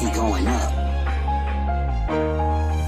keep going up.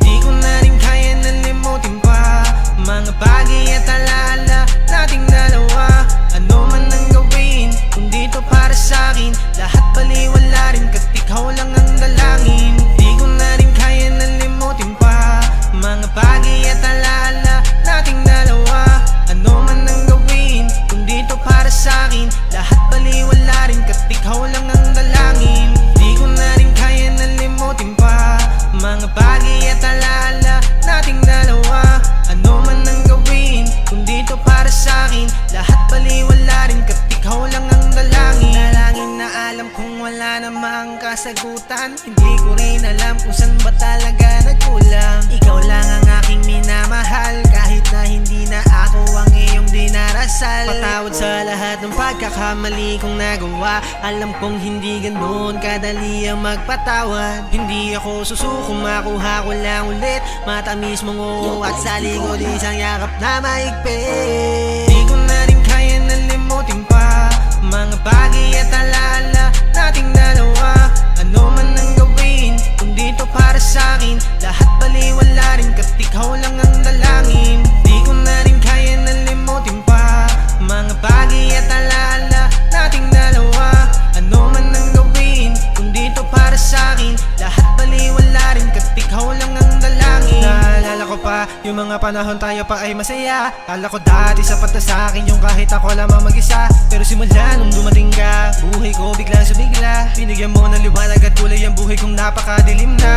Di ko na rin kaya nalimutin pa mga bagay at alaala nating dalawa. Ano man ang gawin, kung dito para sa'kin, lahat baliwala rin kat ikaw lang ang dalangin. Di ko na rin kaya nalimutin pa mga bagay at alaala nating dalawa. Ano man ang gawin, kung dito para sa'kin, lahat baliwala rin kat ikaw lang ang dalangin. Di ko na rin kaya nalimutin pa mga bagay at alaala nating dalawa. Ano man ang gawin, kung dito para sa'kin, lahat baliwala rin kat ikaw lang ang dalangin. Dalangin na alam kung wala namang kasagutan. Hindi ko rin alam kung saan ba talaga nagkulang. Ikaw lang ang aking minamahal, kahit na hindi na ako ang iyong dinarasal. Patawad sa lahat ng pagkakamali kong nagawa. Alam kong hindi ganun kadali ang magpatawad. Hindi ako susuko, makuha ko lang ulit matamis mong oo at sa likod isang yakap na maigpit. Di ko na rin kaya nalimutin pa mga bagay at alaala nating dalawa. Ano man ang gawin, kung dito para sa'kin, lahat baliwala rin kat ikaw lang ang dalangin. Di ko na rin kaya nalimutin pa mga bagay at alaala nating dalawa. Ano man ang gawin, kung dito para sa'kin, lahat baliwala rin kat ikaw lang ang dalangin. Naalala ko pa yung mga panahon tayo pa ay masaya. Kala ko dati sapat na sa'kin yung kahit ako lamang mag-isa. Pero simula nung dumating ka, buhay ko bigla sa bigla. Binigyan mo ng liwanag at kulay ang buhay kong napakadilim na.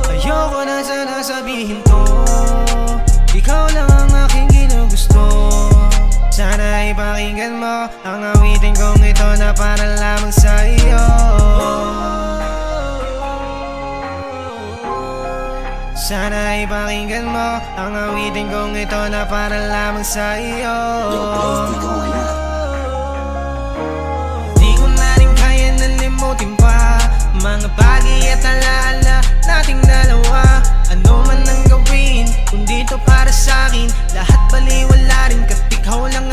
Ayoko na sana sabihin to, ikaw lang ang aking ginugusto. Sana ipakinggan mo ang awitin kong ito na para lamang sa iyo. Sana ipakinggan mo ang awitin kong ito na para lamang sa iyo. Di ko na rin kaya nalimutin pa mga bagay at alaala nating dalawa. Ano man ang gawin, kung dito para sa'kin, lahat baliwala rin kat ikaw lang